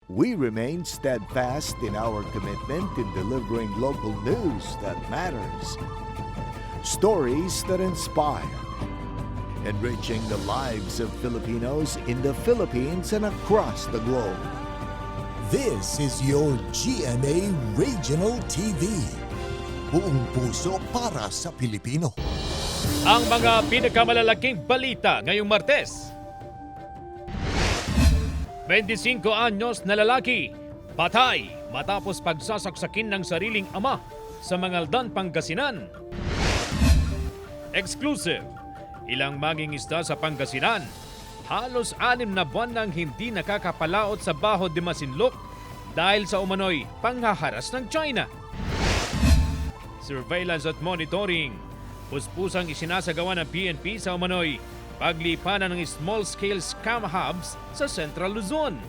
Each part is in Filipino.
We remain steadfast in our commitment in delivering local news that matters. Stories that inspire. Enriching the lives of Filipinos in the Philippines and across the globe. This is your GMA Regional TV. Buong puso para sa Pilipino. Ang mga pinakamalalaking balita ngayong Martes. 25 anyos na lalaki, patay matapos pagsasaksakin ng sariling ama sa Mangaldan, Pangasinan. Exclusive, ilang mangingisda sa Pangasinan, halos 6 na buwan nang hindi nakakapalaot sa Baho de Masinloc dahil sa umano'y panghaharas ng China. Surveillance at monitoring, puspusang isinasagawa ng PNP sa umano'y paglipanan ng small-scale scam hubs sa Central Luzon.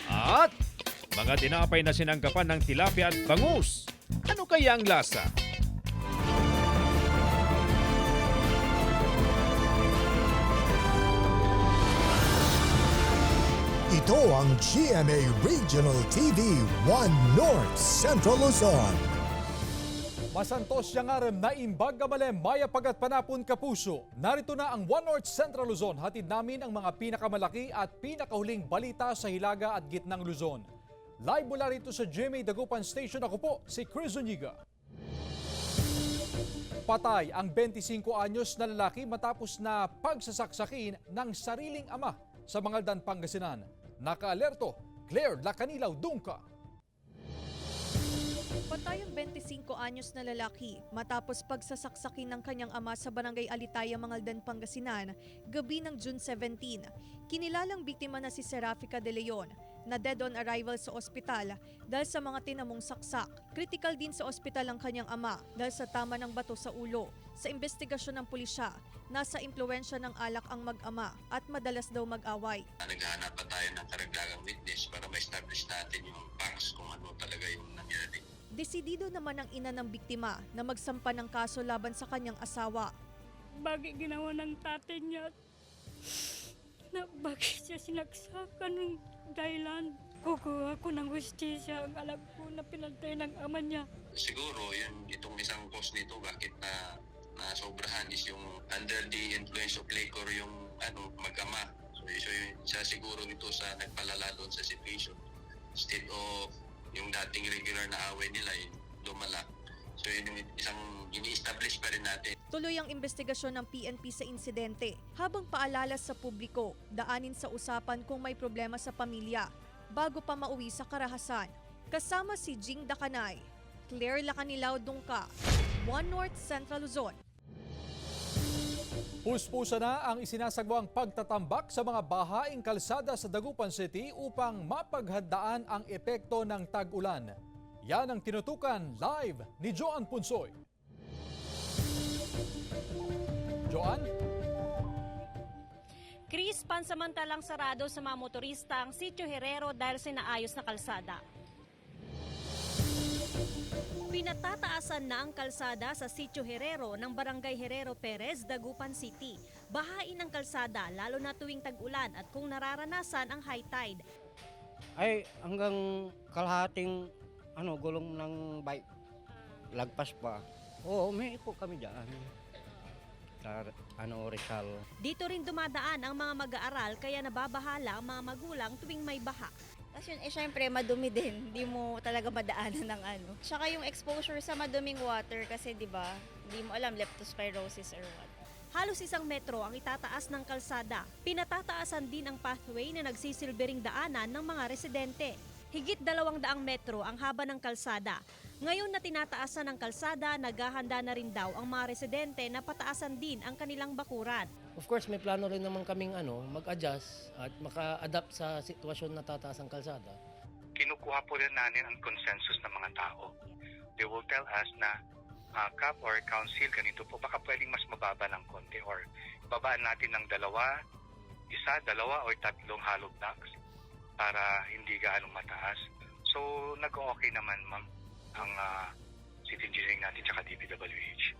At mga tinapay na sinangkapan ng tilapia at bangus. Ano kaya ang lasa? Ito ang GMA Regional TV 1 North Central Luzon. Masantos yangarem na imbag gamalem maya pagat panapon kapuso. Narito na ang One North Central Luzon. Hatid namin ang mga pinakamalaki at pinakahuling balita sa Hilaga at Gitnang Luzon. Live mula rito sa GMA Dagupan Station, ako po si Chris Zuniga. Patay ang 25 anyos na lalaki matapos na pagsasaksakin ng sariling ama sa Mangaldan, Pangasinan. Nakaalerto, Claire Lacanilaw Dungka. Patay ang 25 anyos na lalaki matapos pagsasaksakin ng kanyang ama sa Barangay Alitaya, Mangaldan, Pangasinan, gabi ng June 17. Kinilalang biktima na si Serafica de Leon na dead on arrival sa ospital dahil sa mga tinamong saksak. Critical din sa ospital ang kanyang ama dahil sa tama ng bato sa ulo. Sa investigasyon ng pulisya, nasa impluwensya ng alak ang mag-ama at madalas daw mag-away. Naghahanap pa tayo ng karagdagang witness para ma-establish natin yung facts kung ano talaga yung nangyari. Desidido naman ang ina ng biktima na magsampa ng kaso laban sa kanyang asawa. Bakit ginawa ng tatay niya na bakit siya sinaksakan ng dahilan? Kukuha ko ng hustisya ang alam ko na pinatay ng ama niya. Siguro itong isang cause nito bakit na sobrahan is yung under the influence of liquor yung mag-ama. So siya siguro ito sa nagpalala doon sa situation. Instead of yung dating regular na away nila lumala. So yun yung isang ini-establish pa rin natin. Tuloy ang investigasyon ng PNP sa insidente. Habang paalala sa publiko, daanin sa usapan kung may problema sa pamilya bago pa mauwi sa karahasan. Kasama si Jing Dakanay, Claire Lacanilaw Dungka, One North Central Luzon. Puspusa na ang isinasagawang pagtatambak sa mga bahaing kalsada sa Dagupan City upang mapaghandaan ang epekto ng tag-ulan. Yan ang tinutukan live ni Joan Punsoy. Joan? Chris, pansamantalang sarado sa mga motorista ang Sitio Herrero dahil sa inaayos na kalsada. Pinatataasan na ang kalsada sa Sitio Herrero ng Barangay Herrero Perez, Dagupan City. Bahain ang kalsada lalo na tuwing tag-ulan at kung nararanasan ang high tide. Ay hanggang kalahating gulong ng bike. Lagpas pa. Oo, may po kami dyan. Rizal. Dito rin dumadaan ang mga mag-aaral kaya nababahala ang mga magulang tuwing may baha. Tapos yun, syempre madumi din. Hindi mo talaga madaanan ng Tsaka yung exposure sa maduming water kasi di ba, hindi mo alam leptospirosis or what. Halos 1 metro ang itataas ng kalsada. Pinatataasan din ang pathway na nagsisilbering daanan ng mga residente. Higit 200 metro ang haba ng kalsada. Ngayon na tinataasan ng kalsada, naghahanda na rin daw ang mga residente na pataasan din ang kanilang bakuran. Of course, may plano rin naman kaming mag-adjust at maka-adapt sa sitwasyon na tataas ang kalsada. Kinukuha po rin natin ang consensus ng mga tao. They will tell us na CAP or council, ganito po, baka pwedeng mas mababa ng konti or babaan natin ng 2, 1, 2 o 3 hollow blocks para hindi gaano mataas. So, nag-okay naman, ma'am, ang city engineering natin tsaka DPWH.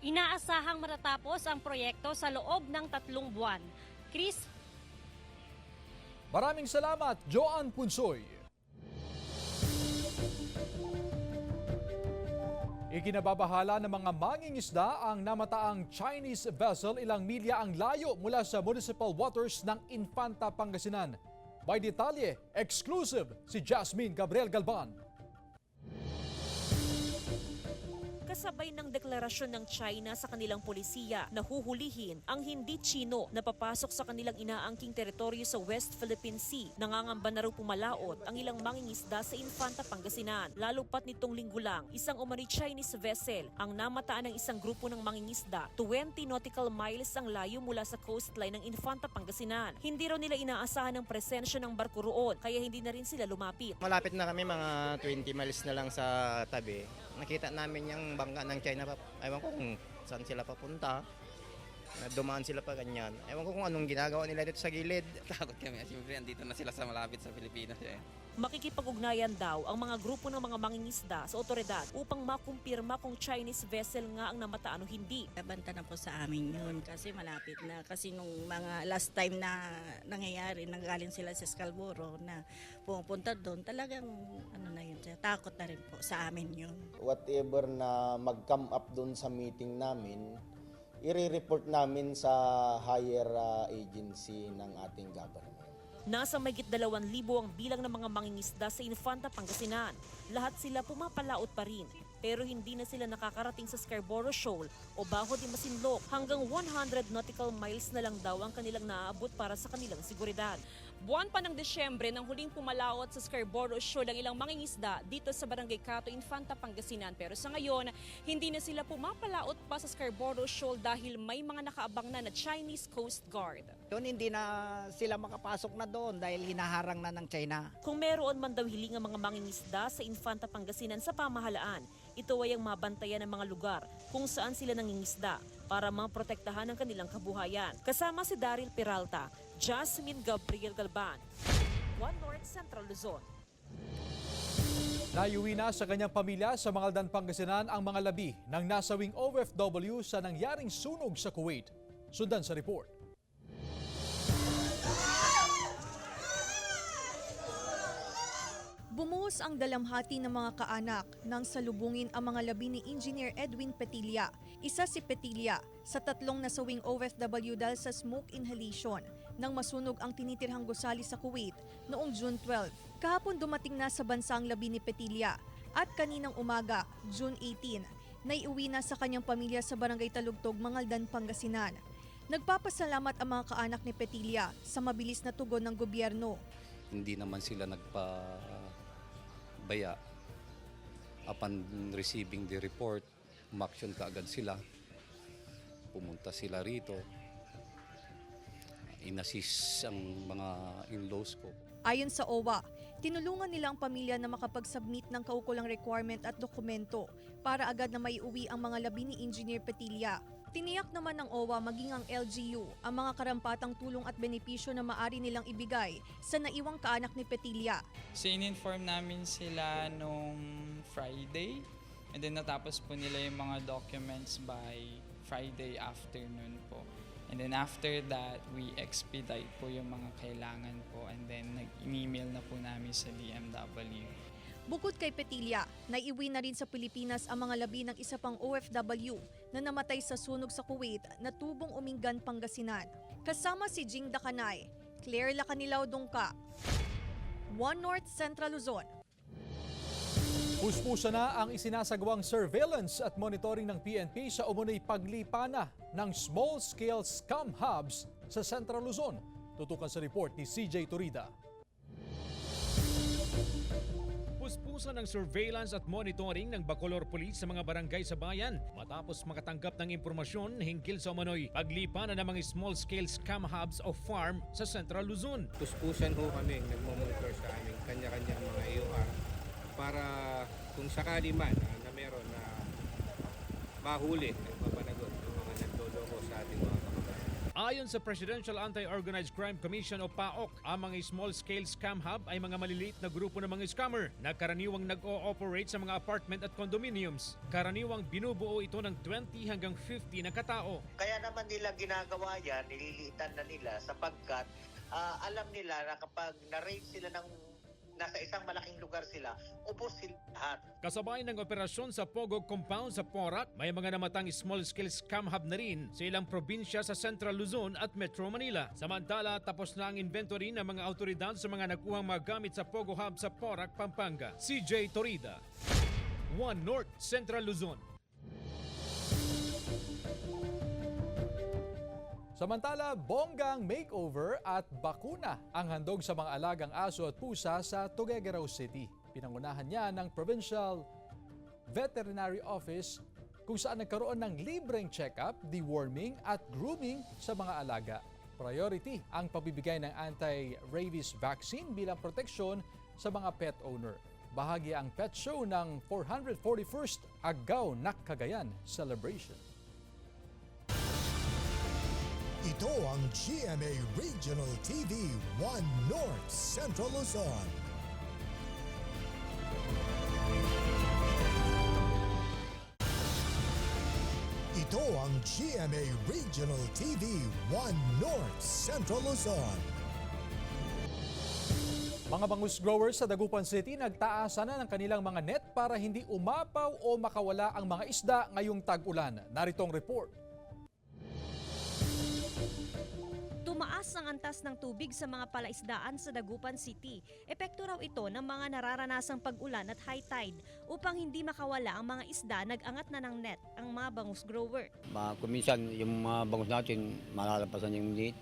Inaasahang matatapos ang proyekto sa loob ng 3 buwan. Chris, Maraming salamat, Joan Punsoy. Ikinababahala ng mga mangingisda ang namataang Chinese vessel ilang milya ang layo mula sa municipal waters ng Infanta, Pangasinan. May detalye, exclusive si Jasmine Gabriel Galban. Kasabay ng deklarasyon ng China sa kanilang polisiya na huhulihin ang hindi Chino na papasok sa kanilang inaangking teritoryo sa West Philippine Sea. Nangangamba na raw pumalaot ang ilang mangingisda sa Infanta, Pangasinan. Lalo pat nitong linggo lang, isang umani Chinese vessel ang namataan ng isang grupo ng mangingisda 20 nautical miles ang layo mula sa coastline ng Infanta, Pangasinan. Hindi raw nila inaasahan ang presensya ng barko roon kaya hindi na rin sila lumapit. Malapit na kami, mga 20 miles na lang sa tabi. Nakita namin yung bangka ng China. Ewan ko kung saan sila papunta. Dumaan sila pa ganyan. Ewan ko kung anong ginagawa nila dito sa gilid. Takot kami. Siyempre, andito na sila sa malapit sa Pilipinas. Makikipag-ugnayan daw ang mga grupo ng mga mangingisda sa otoridad upang makumpirma kung Chinese vessel nga ang namataan o hindi. Banta na po sa amin yun kasi malapit na. Kasi nung mga last time na nangyayari, nanggaling sila sa Scarborough na pumunta doon, talagang ano na yun, takot na rin po sa amin yun. Whatever na mag-come up doon sa meeting namin, i-report namin sa higher agency ng ating government. Nasa mahigit 2,000 ang bilang ng mga mangingisda sa Infanta, Pangasinan. Lahat sila pumapalaot pa rin. Pero hindi na sila nakakarating sa Scarborough Shoal o Bajo de Masinloc. Hanggang 100 nautical miles na lang daw ang kanilang naaabot para sa kanilang seguridad. Buwan pa ng Desyembre nang huling pumalaot sa Scarborough Shoal ang ilang mangingisda dito sa Barangay Cato, Infanta, Pangasinan. Pero sa ngayon, hindi na sila pumapalaot pa sa Scarborough Shoal dahil may mga nakaabang na Chinese Coast Guard. Doon hindi na sila makapasok na doon dahil hinaharang na ng China. Kung meron man daw hiling ang mga mangingisda sa Infanta, Pangasinan sa pamahalaan, ito ay ang mabantayan ng mga lugar kung saan sila nangingisda para maprotektahan ang kanilang kabuhayan. Kasama si Daryl Peralta, Jasmine Gabriel Galban, One North Central Luzon. Naiuwi na sa kanyang pamilya sa Mangaldan, Pangasinan ang mga labi ng nasawing OFW sa nangyaring sunog sa Kuwait. Sundan sa report. Bumuhos ang dalamhati ng mga kaanak nang salubungin ang mga labi ni Engineer Edwin Petilla. Isa si Petilla sa 3 nasawing OFW dahil sa smoke inhalation nang masunog ang tinitirhang gusali sa Kuwait noong June 12. Kahapon dumating na sa bansa ang labi ni Petilla at kaninang umaga, June 18, naiuwi na sa kanyang pamilya sa Barangay Talugtog, Mangaldan, Pangasinan. Nagpapasalamat ang mga kaanak ni Petilla sa mabilis na tugon ng gobyerno. Hindi naman sila nagpabaya. Upon receiving the report, umaksyon kaagad sila. Pumunta sila rito. Inassist ang mga in-laws ko. Ayon sa OWA, tinulungan nila ang pamilya na makapag-submit ng kaukulang requirement at dokumento para agad na maiuwi ang mga labi ni Engineer Petilla. Tiniyak naman ng OWA maging ang LGU ang mga karampatang tulong at benepisyo na maaari nilang ibigay sa naiwang kaanak ni Petilla. So in-inform namin sila nung Friday and then natapos po nila yung mga documents by Friday afternoon po. And then after that, we expedite po yung mga kailangan po and then nag-email na po namin sa DMW. Bukod kay Petilla, naiuwi na rin sa Pilipinas ang mga labi ng isa pang OFW na namatay sa sunog sa Kuwait na Tubong Umingan, Pangasinan. Kasama si Jing Dakanay, Claire Lacanilaw Dungka, One North Central Luzon. Puspusa na ang isinasagawang surveillance at monitoring ng PNP sa umunoy paglipana ng small-scale scam hubs sa Central Luzon. Tutukan sa report ni CJ Turida. Puspusa ng surveillance at monitoring ng Bacolor Police sa mga barangay sa bayan matapos makatanggap ng impormasyon hinggil sa umano'y paglipana ng mga small-scale scam hubs o farm sa Central Luzon. Puspusan ho kami, nagmamonitor sa aming kanya-kanya mga AOR para kung sakali man na meron na mahuli at mapanagot ng mga nagloloko sa ating mga kababayan. Ayon sa Presidential Anti-Organized Crime Commission o PAOK, ang mga small-scale scam hub ay mga maliliit na grupo ng mga scammer na karaniwang nag-o-operate sa mga apartment at condominiums. Karaniwang binubuo ito ng 20 hanggang 50 na katao. Kaya naman nila ginagawa yan, nililiitan na nila sapagkat alam nila na kapag na-raid sila ng nasa isang malaking lugar sila, ubos sila lahat. Kasabay ng operasyon sa Pogo Compound sa Porac, may mga namatang small-scale scam hub na rin sa ilang probinsya sa Central Luzon at Metro Manila. Samantala, tapos na ang inventory ng mga autoridad sa mga nakuhang mga gamit sa Pogo Hub sa Porac, Pampanga. CJ Torida, One North, Central Luzon. Samantala, bonggang makeover at bakuna ang handog sa mga alagang aso at pusa sa Tuguegarao City. Pinangunahan niya ng Provincial Veterinary Office kung saan nagkaroon ng libreng check-up, deworming at grooming sa mga alaga. Priority ang pagbibigay ng anti-rabies vaccine bilang proteksyon sa mga pet owner. Bahagi ang pet show ng 441st Agaw Nak Cagayan Celebration. Ito ang GMA Regional TV 1 North Central Luzon. Ito ang GMA Regional TV 1 North Central Luzon. Mga bangus growers sa Dagupan City nagtaasan na ng kanilang mga net para hindi umapaw o makawala ang mga isda ngayong tag-ulan. Narito ang report. Tumaas ang antas ng tubig sa mga palaisdaan sa Dagupan City. Epekto raw ito ng mga nararanasang pag-ulan at high tide. Upang hindi makawala ang mga isda, nag-angat na ng net ang mga bangus grower. Kuminsan yung mga bangus natin malalapasan yung net,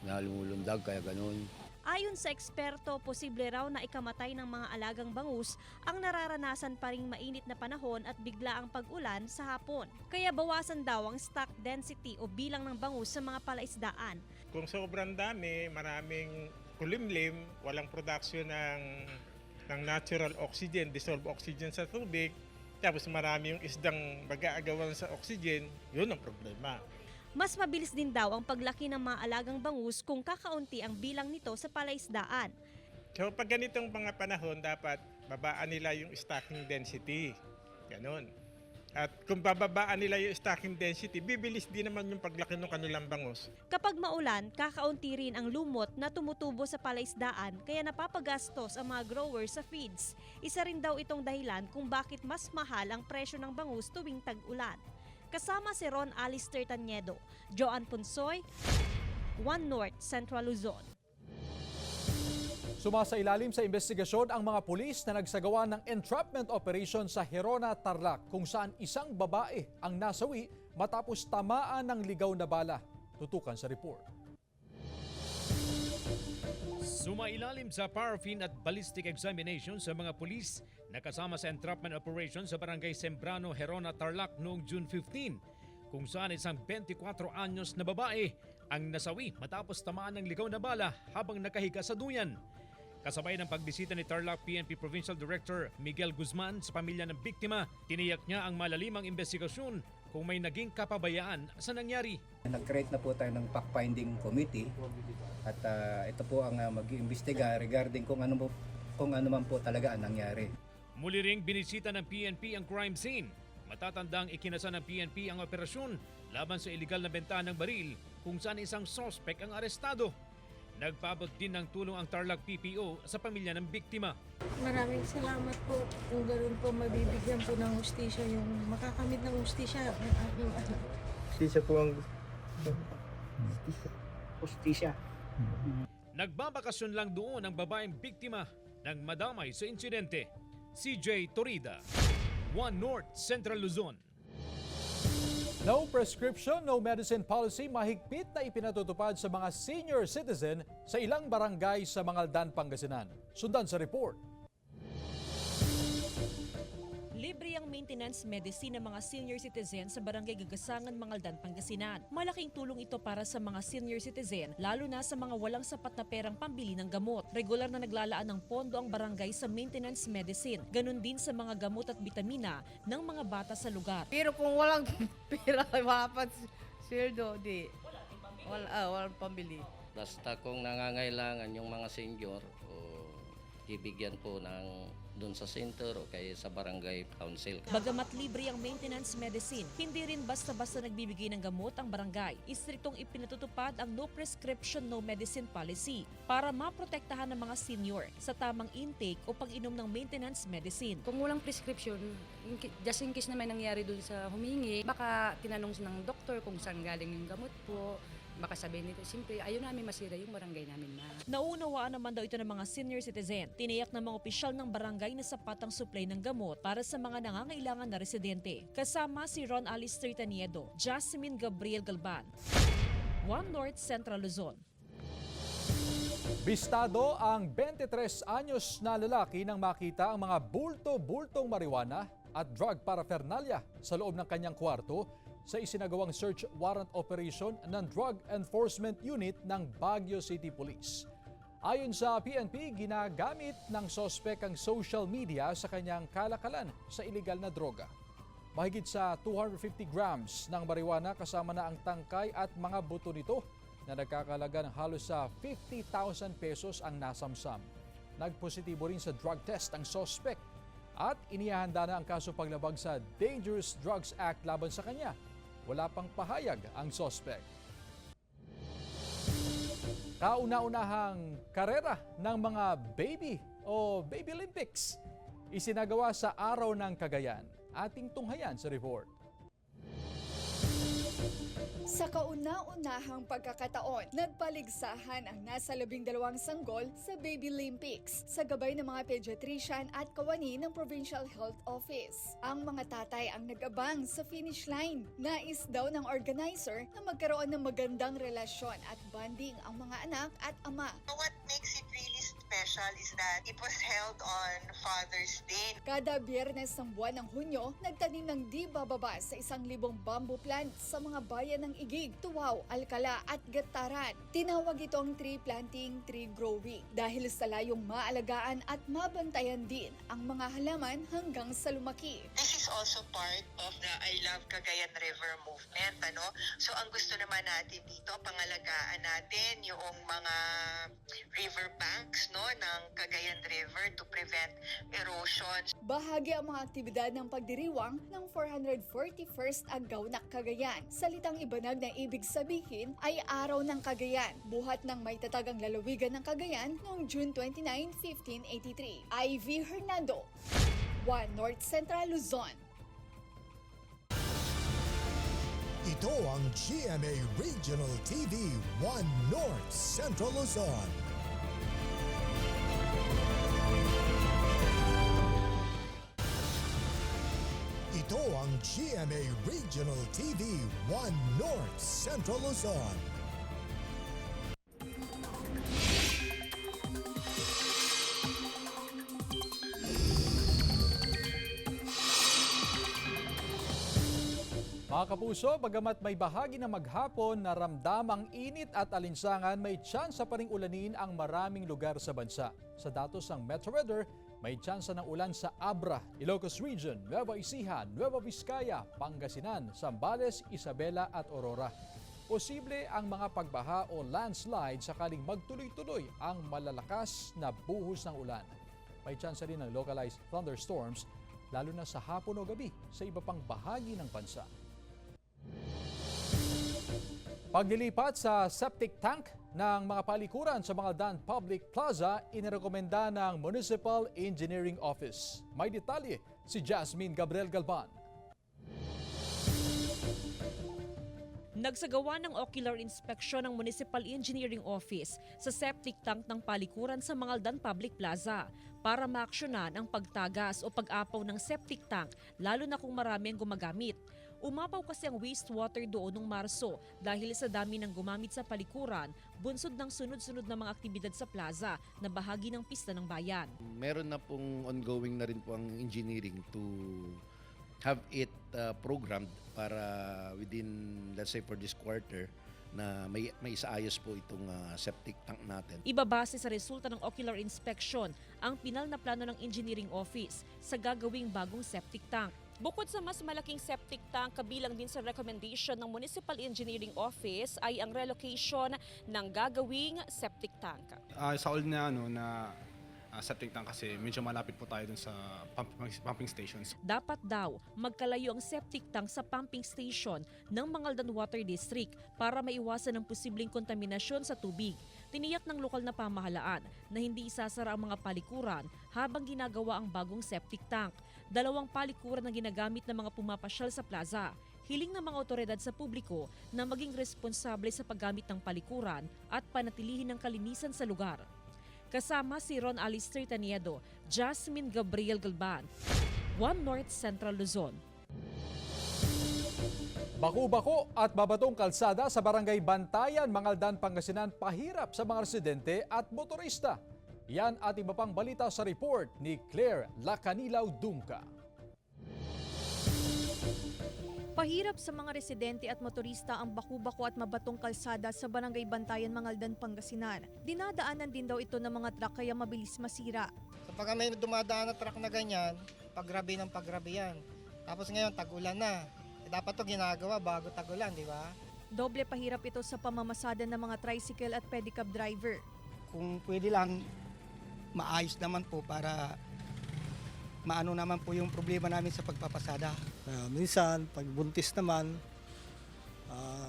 lumulundag kaya ganun. Ayon sa eksperto, posible raw na ikamatay ng mga alagang bangus ang nararanasan pa ring mainit na panahon at bigla ang pag-ulan sa hapon. Kaya bawasan daw ang stock density o bilang ng bangus sa mga palaisdaan. Kung sobrang dami, maraming kulimlim, walang production ng natural oxygen, dissolved oxygen sa tubig, tapos marami yung isdang mag-aagawan sa oxygen, yun ang problema. Mas mabilis din daw ang paglaki ng mga alagang bangus kung kakaunti ang bilang nito sa palaisdaan. So pag ganitong mga panahon, dapat babaan nila yung stocking density. Ganon. At kung bababaan nila yung stocking density, bibilis din naman yung paglaki ng kanilang bangus. Kapag maulan, kakaunti rin ang lumot na tumutubo sa palaisdaan kaya napapagastos ang mga growers sa feeds. Isa rin daw itong dahilan kung bakit mas mahal ang presyo ng bangus tuwing tag-ulan. Kasama si Ron Alister Tanyedo, Joan Punsoy, One North, Central Luzon. Sumasailalim sa investigasyon ang mga pulis na nagsagawa ng entrapment operation sa Herona, Tarlac kung saan isang babae ang nasawi matapos tamaan ng ligaw na bala. Tutukan sa report. Sumailalim sa paraffin at ballistic examination sa mga pulis na kasama sa entrapment operation sa Barangay Sembrano, Herona, Tarlac noong June 15, kung saan isang 24 anyos na babae ang nasawi matapos tamaan ng ligaw na bala habang nakahiga sa duyan. Kasabay ng pagbisita ni Tarlac PNP Provincial Director Miguel Guzman sa pamilya ng biktima, tiniyak niya ang malalimang investigasyon kung may naging kapabayaan sa nangyari. Nag-create na po tayo ng fact-finding committee at ito po ang mag-iimbestiga regarding kung ano man po talaga ang nangyari. Muli ring binisita ng PNP ang crime scene. Matatandang ikinasa ng PNP ang operasyon laban sa iligal na benta ng baril kung saan isang sospek ang arestado. Nagpaabot din ng tulong ang Tarlac PPO sa pamilya ng biktima. Maraming salamat po kung ganoon po mabibigyan po ng hustisya, yung makakamit ng hustisya ang aking anak. Hustisya po ang hustisya. Nagbabakasyon lang doon ang babaeng biktima ng madamay sa insidente. CJ Torida, One North, Central Luzon. No prescription, no medicine policy mahigpit na ipinatutupad sa mga senior citizen sa ilang barangay sa Mangaldan, Pangasinan. Sundan sa report. Libre ang maintenance medicine ng mga senior citizen sa Barangay Gagasangan, Mangaldan, Pangasinan. Malaking tulong ito para sa mga senior citizen, lalo na sa mga walang sapat na perang pambili ng gamot. Regular na naglalaan ng pondo ang barangay sa maintenance medicine. Ganon din sa mga gamot at bitamina ng mga bata sa lugar. Pero kung walang pera, mapat sweldo, di. Walang pambili. Basta kung nangangailangan yung mga senior, ibigyan po ng doon sa center o kaya sa barangay council. Bagamat libre ang maintenance medicine, hindi rin basta-basta nagbibigay ng gamot ang barangay. Istriktong ipinatutupad ang no prescription, no medicine policy para maprotektahan ng mga senior sa tamang intake o pag-inom ng maintenance medicine. Kung walang prescription, just in case na may nangyari doon sa humingi, baka tinanong ng doktor kung saan galing yung gamot po. Baka sabihin nito, simple, ayaw namin masira yung barangay namin na. Naunawaan naman daw ito ng mga senior citizen. Tiniyak ng mga opisyal ng barangay na sapat ang supply ng gamot para sa mga nangangailangan na residente. Kasama si Ron Alistair Taniedo, Jasmine Gabriel Galban, One North Central Luzon. Bistado ang 23 anyos na lalaki nang makita ang mga bulto-bultong marijuana at drug paraphernalia sa loob ng kanyang kwarto sa isinagawang search warrant operation ng Drug Enforcement Unit ng Baguio City Police. Ayon sa PNP, ginagamit ng sospek ang social media sa kanyang kalakalan sa iligal na droga. Mahigit sa 250 grams ng marijuana kasama na ang tangkay at mga buto nito na nagkakalaga ng halos sa 50,000 pesos ang nasamsam. Nagpositibo rin sa drug test ang sospek at inihahanda na ang kaso paglabag sa Dangerous Drugs Act laban sa kanya. Wala pang pahayag ang sospek. Kauna-unahang karera ng mga baby o Baby Olympics isinagawa sa Araw ng Cagayan. Ating tunghayan sa report. Sa kauna-unahang pagkakataon, nagpaligsahan ang nasa 12 sanggol sa Baby Olympics sa gabay ng mga pediatrician at kawani ng Provincial Health Office. Ang mga tatay ang nag-abang sa finish line. Nais daw ng organizer na magkaroon ng magandang relasyon at bonding ang mga anak at ama. What makes it really special is that it was held on Father's Day. Kada Biyernes ng buwan ng Hunyo, nagtanim ng di bababa sa 1,000 bamboo plants sa mga bayan ng Igig, Tuwao, Alcala at Gataran. Tinawag itong tree planting, tree growing dahil sa layong maalagaan at mabantayan din ang mga halaman hanggang sa lumaki. This is also part of the I Love Cagayan River movement. So ang gusto naman natin dito, pangalagaan natin yung mga river banks ng Cagayan River to prevent erosion. Bahagi ang mga aktibidad ng pagdiriwang ng 441st Agaw ng Cagayan. Salitang ibanag na ibig sabihin ay Araw ng Cagayan, buhat ng may tatagang lalawigan ng Cagayan noong June 29, 1583. Ivy Hernando, One North Central Luzon. Ito ang GMA Regional TV 1 North Central Luzon. Ito ang GMA Regional TV 1 North Central Luzon. Mga kapuso, bagamat may bahagi na maghapon na ramdam ang init at alinsangan, may tsansa pa ring ulanin ang maraming lugar sa bansa. Sa datos ng Metro Weather, may tsansa ng ulan sa Abra, Ilocos Region, Nueva Ecija, Nueva Vizcaya, Pangasinan, Zambales, Isabela at Aurora. Posible ang mga pagbaha o landslide sakaling magtuloy-tuloy ang malalakas na buhos ng ulan. May tsansa rin ng localized thunderstorms, lalo na sa hapon o gabi sa iba pang bahagi ng bansa. Paglilipat sa septic tank ng mga palikuran sa Mangaldan Public Plaza, inirekomenda ng Municipal Engineering Office. May detalye si Jasmine Gabriel Galban. Nagsagawa ng ocular inspection ng Municipal Engineering Office sa septic tank ng palikuran sa Mangaldan Public Plaza para maaksyonan ang pagtagas o pag-apaw ng septic tank, lalo na kung marami ang gumagamit. Umapaw kasi ang wastewater doon noong Marso dahil sa dami ng gumamit sa palikuran, bunsod ng sunod-sunod na mga aktibidad sa plaza na bahagi ng pista ng bayan. Meron na pong ongoing na rin po ang engineering to have it programmed para within, let's say for this quarter, na may isaayos po itong septic tank natin. Ibabase sa resulta ng ocular inspection ang pinal na plano ng engineering office sa gagawing bagong septic tank. Bukod sa mas malaking septic tank, kabilang din sa recommendation ng Municipal Engineering Office ay ang relocation ng gagawing septic tank. Sa old na septic tank kasi medyo malapit po tayo dun sa pumping stations. Dapat daw magkalayo ang septic tank sa pumping station ng Mangaldan Water District para maiwasan ang posibleng kontaminasyon sa tubig. Tiniyak ng lokal na pamahalaan na hindi isasara ang mga palikuran habang ginagawa ang bagong septic tank. 2 palikuran ang ginagamit ng mga pumapasyal sa plaza. Hiling ng mga otoridad sa publiko na maging responsable sa paggamit ng palikuran at panatilihin ang kalinisan sa lugar. Kasama si Ron Alister Taniedo, Jasmine Gabriel Galban, One North Central Luzon. Baku-bako at babatong kalsada sa Barangay Bantayan, Mangaldan, Pangasinan pahirap sa mga residente at motorista. Yan at iba pang balita sa report ni Claire Lacanilaw Dungka. Pahirap sa mga residente at motorista ang baku-bako at mabatong kalsada sa Barangay Bantayan, Mangaldan, Pangasinan. Dinadaanan din daw ito ng mga truck kaya mabilis masira. Kapag may dumadaan na truck na ganyan, pagrabe ng pagrabe yan. Tapos ngayon, tag-ulan na. Dapat to ginagawa bago tag-ulan, di ba? Doble pahirap ito sa pamamasada ng mga tricycle at pedicab driver. Kung pwede lang, maayos naman po para maano naman po yung problema namin sa pagpapasada. Minsan, pag buntis naman,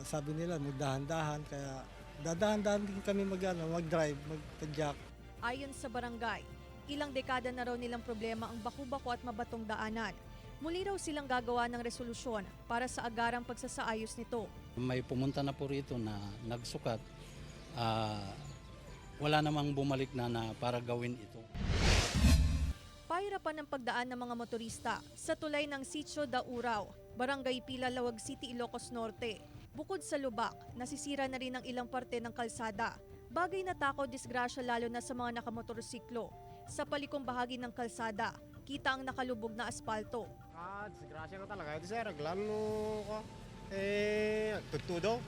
sabi nila magdahan-dahan, kaya dadahan-dahan din kami mag-drive, magpadyak. Ayon sa barangay, ilang dekada na raw nilang problema ang baku-bako at mabatong daanan. Muli raw silang gagawa ng resolusyon para sa agarang pagsasaayos nito. May pumunta na po rito na nagsukat, wala namang bumalik na para gawin ito. Pahirapan ng pagdaan ng mga motorista sa tulay ng Sitio da Urao, Barangay Pila, Lawag City, Ilocos Norte. Bukod sa lubak, nasisira na rin ang ilang parte ng kalsada. Bagay na takaw disgrasya lalo na sa mga nakamotorsiklo. Sa palikong bahagi ng kalsada, kita ang nakalubog na aspalto. Disgrasya na talaga. Ito sir, naglalo ko. Tutudo.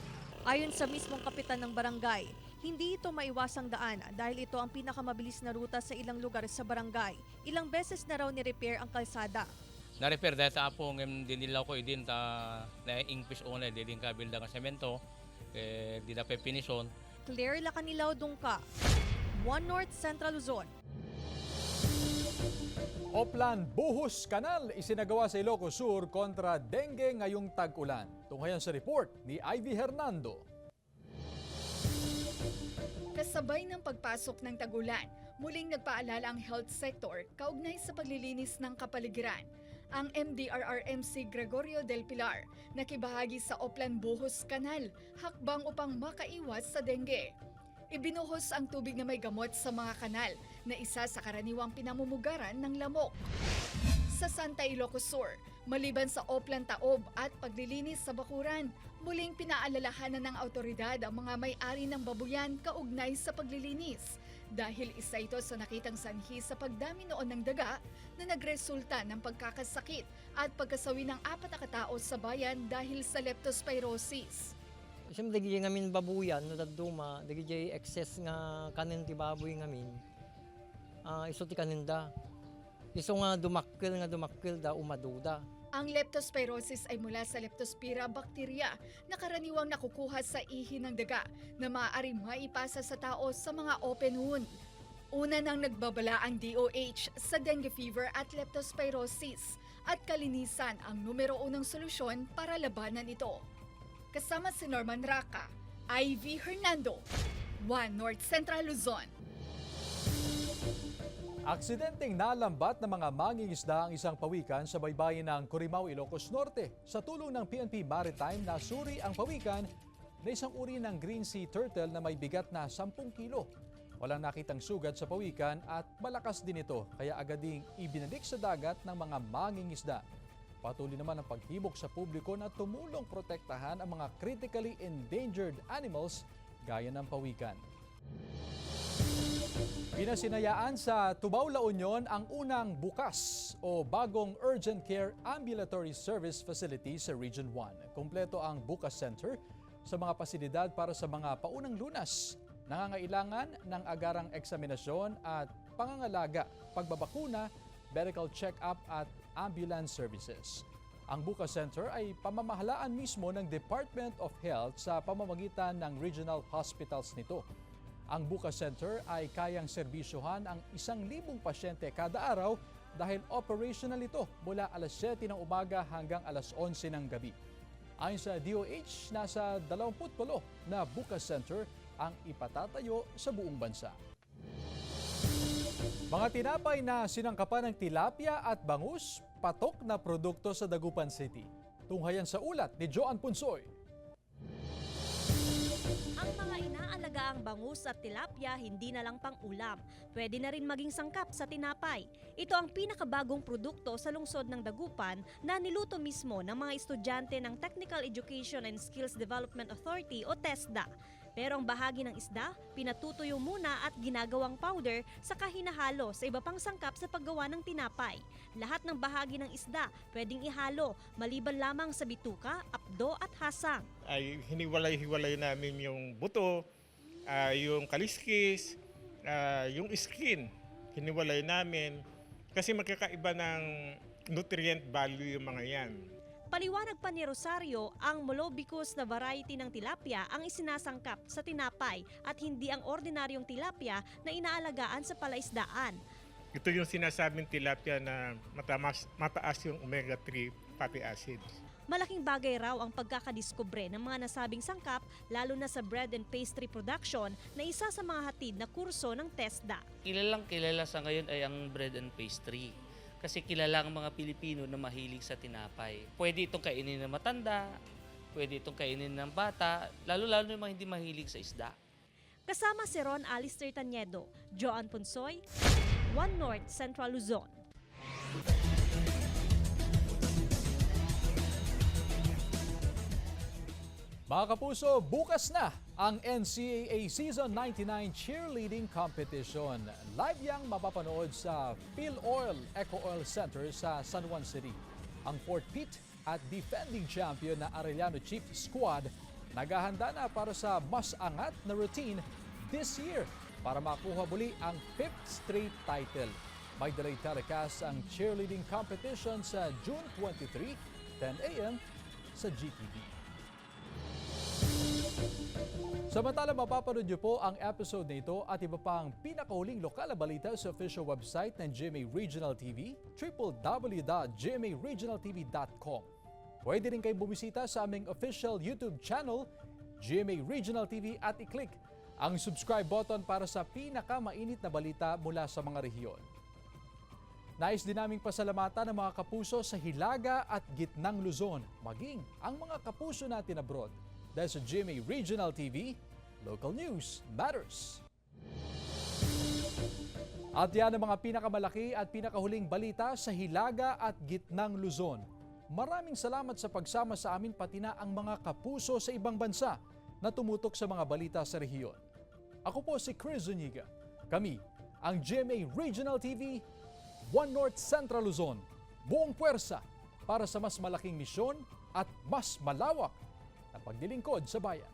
Ayon sa mismong kapitan ng barangay, hindi ito maiwasang daan dahil ito ang pinakamabilis na ruta sa ilang lugar sa barangay. Ilang beses na raw ni-repair ang kalsada. Na-repair dahil sa po ng dinilaw ko idin ta na ingpis o na din ka bilda ng semento di na pepinison. Claire Lacanilaw Dungka, One North Central Luzon. Oplan Buhos Kanal isinagawa sa Ilocos Sur kontra dengue ngayong tag-ulan. Tunghayan sa report ni Ivy Hernando. Kasabay ng pagpasok ng tag-ulan, muling nagpaalala ang health sector kaugnay sa paglilinis ng kapaligiran. Ang MDRRMC Gregorio del Pilar nakibahagi sa Oplan Buhos Kanal, hakbang upang makaiwas sa dengue. Ibinuhos ang tubig na may gamot sa mga kanal na isa sa karaniwang pinamumugaran ng lamok. Sa Santa Ilocos Sur, maliban sa Oplan Taob at paglilinis sa bakuran, muling pinaalalahanan ng autoridad ang mga may-ari ng babuyan kaugnay sa paglilinis dahil isa ito sa nakitang sanhi sa pagdami noon ng daga na nagresulta ng pagkakasakit at pagkasawi ng 4 na katao sa bayan dahil sa leptospirosis. Siyempre, dagi ngamin babuyan, nadaduma, dagi excess nga kanin ti baboy ngamin, iso ti kaninda. Iso nga dumakil da umaduda. Ang leptospirosis ay mula sa Leptospira bacteria na karaniwang nakukuha sa ihi ng daga na maaaring maipasa sa tao sa mga open wound. Una nang nagbabala ang DOH sa dengue fever at leptospirosis at kalinisan ang numero 1 solusyon para labanan ito. Kasama si Norman Raca, Ivy Hernando, One North Central Luzon. Aksidenteng nalambat ng mga mangingisda ang isang pawikan sa baybayin ng Corimao, Ilocos Norte. Sa tulong ng PNP Maritime, nasuri ang pawikan na isang uri ng green sea turtle na may bigat na 10 kilo. Walang nakitang sugat sa pawikan at malakas din ito, kaya agad ding ibinalik sa dagat ng mga mangingisda. Patuloy naman ang paghibok sa publiko na tumulong protektahan ang mga critically endangered animals gaya ng pawikan. Pinasinayaan sa Tubao, La Union ang unang bukas o bagong Urgent Care Ambulatory Service Facility sa Region 1. Kompleto ang Bukas Center sa mga pasilidad para sa mga paunang lunas, nangangailangan ng agarang eksaminasyon at pangangalaga, pagbabakuna medical check-up at ambulance services. Ang Buka Center ay pamamahalaan mismo ng Department of Health sa pamamagitan ng regional hospitals nito. Ang Buka Center ay kayang serbisyohan ang 1,000 pasyente kada araw dahil operational ito mula alas 7 ng umaga hanggang alas 11 ng gabi. Ayon sa DOH, nasa 28 na Buka Center ang ipatatayo sa buong bansa. Mga tinapay na sinangkapan ng tilapia at bangus, patok na produkto sa Dagupan City. Tunghayan sa ulat ni Joan Punsoy. Ang mga inaalagaang bangus at tilapia hindi na lang pang-ulam. Pwede na rin maging sangkap sa tinapay. Ito ang pinakabagong produkto sa lungsod ng Dagupan na niluto mismo ng mga estudyante ng Technical Education and Skills Development Authority o TESDA. Pero ang bahagi ng isda, pinatutuyo muna at ginagawang powder saka hinahalo sa iba pang sangkap sa paggawa ng tinapay. Lahat ng bahagi ng isda pwedeng ihalo, maliban lamang sa bituka, apdo at hasang. Ay hiniwalay-hiwalay namin yung buto, yung kaliskis, yung skin. Hiniwalay namin kasi magkakaiba ng nutrient value yung mga yan. Paliwanag pa ni Rosario, ang molobicus na variety ng tilapia ang isinasangkap sa tinapay at hindi ang ordinaryong tilapia na inaalagaan sa palaisdaan. Ito yung sinasabing tilapia na mataas yung omega-3 fatty acids. Malaking bagay raw ang pagkakadiskubre ng mga nasabing sangkap lalo na sa bread and pastry production na isa sa mga hatid na kurso ng TESDA. Kilalang kilala sa ngayon ay ang bread and pastry. Kasi kilala ang mga Pilipino na mahilig sa tinapay. Pwede itong kainin ng matanda, pwede itong kainin ng bata, lalo-lalo yung mga hindi mahilig sa isda. Kasama si Ron Alistair Taniedo, Joan Punsoy, One North Central Luzon. Mga kapuso, bukas na ang NCAA Season 99 Cheerleading Competition. Live yang mapapanood sa PhilOil Eco Oil Center sa San Juan City. Ang Fort Pitt at defending champion na Arellano Chief Squad naghahanda na para sa mas angat na routine this year para makuha muli ang 5th straight title. May delayed telecast ang cheerleading competition sa June 23, 10 a.m. sa GTV. Samantala, mapapanood niyo po ang episode nito at iba pang pinakahuling lokal na balita sa official website ng GMA Regional TV, www.gmaregionaltv.com. Pwede rin kayo bumisita sa aming official YouTube channel, GMA Regional TV, at i-click ang subscribe button para sa pinakamainit na balita mula sa mga rehiyon. Nais din naming pasalamatan ng mga kapuso sa Hilaga at Gitnang Luzon, maging ang mga kapuso natin abroad. Dahil sa GMA Regional TV, local news matters. At yan ang mga pinakamalaki at pinakahuling balita sa Hilaga at Gitnang Luzon. Maraming salamat sa pagsama sa amin pati na ang mga kapuso sa ibang bansa na tumutok sa mga balita sa rehiyon. Ako po si Chris Zuniga. Kami ang GMA Regional TV, One North Central Luzon. Buong puwersa para sa mas malaking misyon at mas malawak na paglilingkod sa bayan.